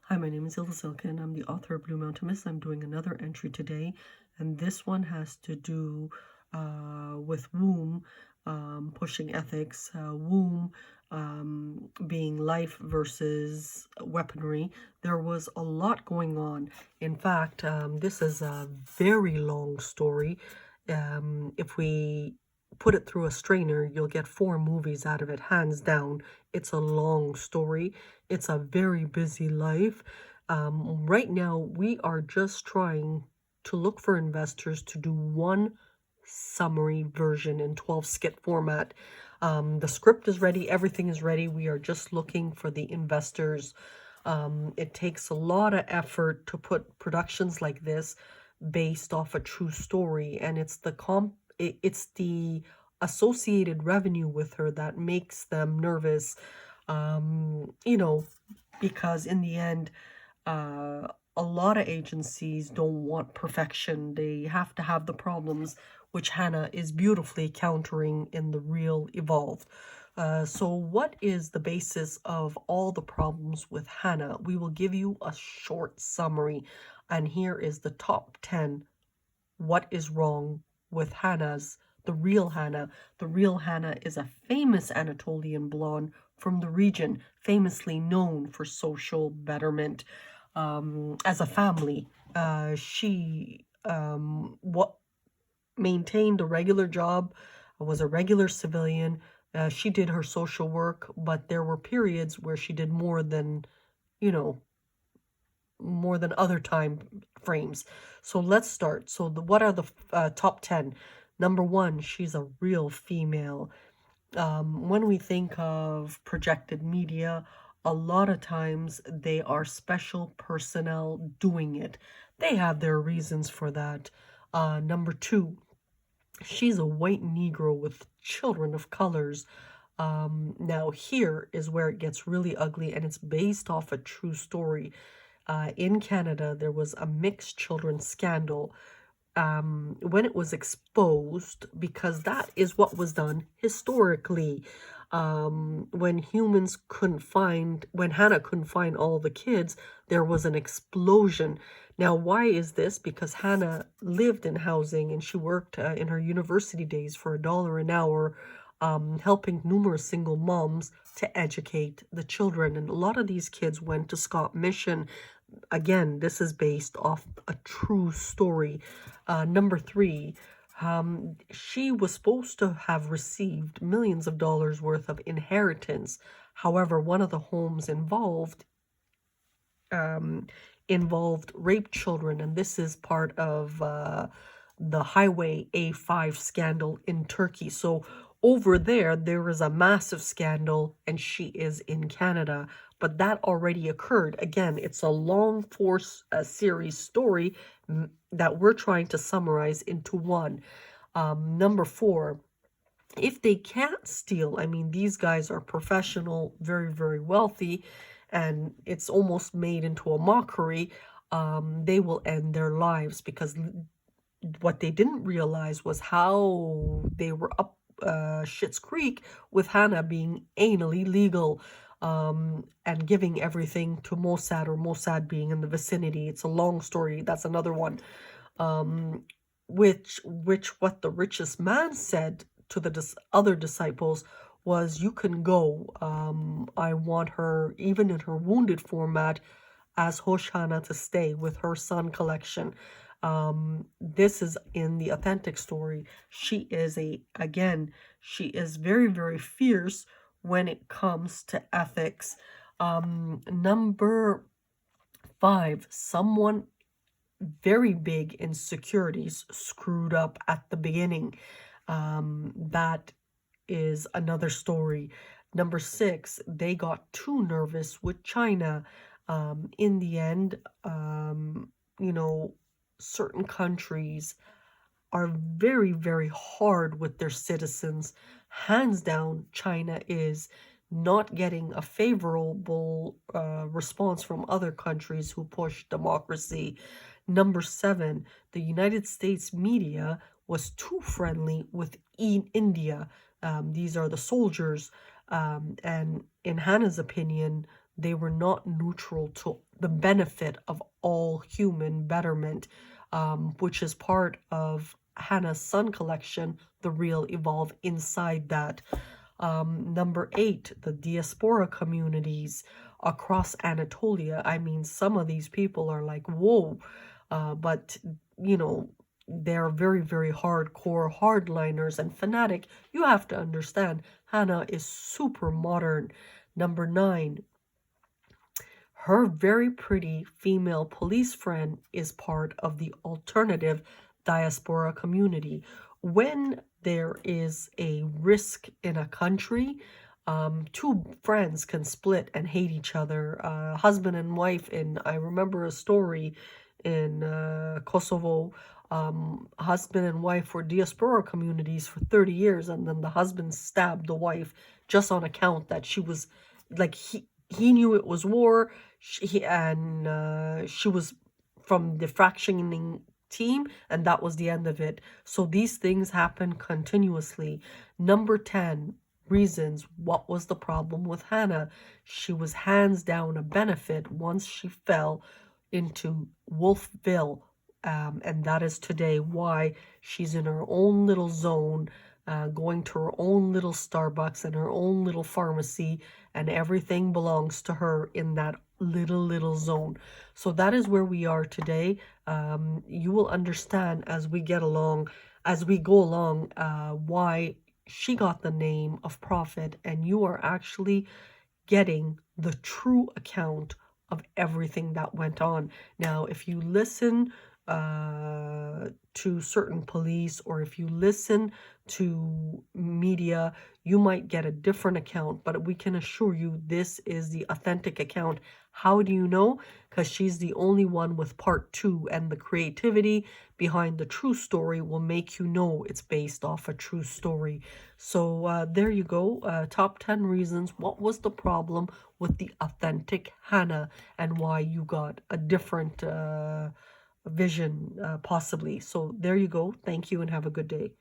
Hi, my name is Ilda Silke, and I'm the author of Blue Mountain Mist. I'm doing another entry today, and this one has to do with womb, pushing ethics, womb being life versus weaponry. There was a lot going on. In fact, this is a very long story. If we put it through a strainer, you'll get 4 movies out of it, hands down. It's a long story. It's a very busy life. Right now, we are just trying to look for investors to do one summary version in 12 skit format. The script is ready, everything is ready. We are just looking for the investors. It takes a lot of effort to put productions like this based off a true story, and it's the associated revenue with her that makes them nervous. You know, because in the end, a lot of agencies don't want perfection. They have to have the problems, which Hanna is beautifully countering in the real Evolve. So what is the basis of all the problems with Hanna? We will give you a short summary, and here is the top 10. What is wrong with the real Hanna? The real Hanna is a famous Anatolian blonde from the region, famously known for social betterment. As a family, she maintained a regular job, was a regular civilian. She did her social work, but there were periods where she did more than, more than other time frames. So let's start. So what are the top 10? Number 1, she's a real female. When we think of projected media, a lot of times they are special personnel doing it. They have their reasons for that. Number 2, she's a white Negro with children of colors. Now here is where it gets really ugly, and it's based off a true story. In Canada, there was a mixed children scandal when it was exposed, because that is what was done historically. When Hanna couldn't find all the kids, there was an explosion. Now, why is this? Because Hanna lived in housing, and she worked in her university days for $1 an hour, helping numerous single moms to educate the children. And a lot of these kids went to Scott Mission. Again, this is based off a true story. Number 3, she was supposed to have received millions of dollars worth of inheritance. However, one of the homes involved raped children, and this is part of the Highway A5 scandal in Turkey. So over there is a massive scandal, and she is in Canada, but that already occurred. Again, it's a long force series story that we're trying to summarize into one. Number 4, if they can't steal, I mean, these guys are professional, very, very wealthy, and it's almost made into a mockery. They will end their lives, because what they didn't realize was how they were up Schitt's Creek with Hanna being anally legal, and giving everything to Mossad, or Mossad being in the vicinity. It's a long story. That's another one. Which what the richest man said to the other disciples was, you can go. I want her, even in her wounded format, as Hoshana, to stay with her son collection. This is in the authentic story. She is she is very, very fierce when it comes to ethics. Number 5, someone very big in securities screwed up at the beginning. That is another story. Number 6, they got too nervous with China. In the end, certain countries are very, very hard with their citizens. Hands down, China is not getting a favorable response from other countries who push democracy. Number 7, the United States media was too friendly with India. These are the soldiers, and in Hanna's opinion, they were not neutral to the benefit of all human betterment, which is part of Hanna's Sun collection, The Real Evolve, inside that. Number 8, the diaspora communities across Anatolia. I mean, some of these people are like, whoa, but, you know, they're very, very hardcore hardliners and fanatic. You have to understand, Hanna is super modern. Number 9, her very pretty female police friend is part of the alternative diaspora community. When there is a risk in a country, two friends can split and hate each other. Husband and wife I remember a story in Kosovo. Husband and wife were diaspora communities for 30 years, and then the husband stabbed the wife just on account that she was like, he knew it was war. She was from the fractioning team, and that was the end of it. So these things happen continuously. Number 10, reasons. What was the problem with Hanna? She was hands down a benefit once she fell into Wolfville, and that is today why she's in her own little zone, going to her own little Starbucks and her own little pharmacy, and everything belongs to her in that little zone. So that is where we are today. You will understand as we go along, why she got the name of prophet, and you are actually getting the true account of everything that went on. Now, if you listen to certain police, or if you listen to media, you might get a different account, but we can assure you this is the authentic account. How do you know? Because she's the only one with part 2, and the creativity behind the true story will make you know it's based off a true story. So there you go. Top 10 reasons. What was the problem with the authentic Hanna, and why you got a different vision, possibly. So there you go. Thank you and have a good day.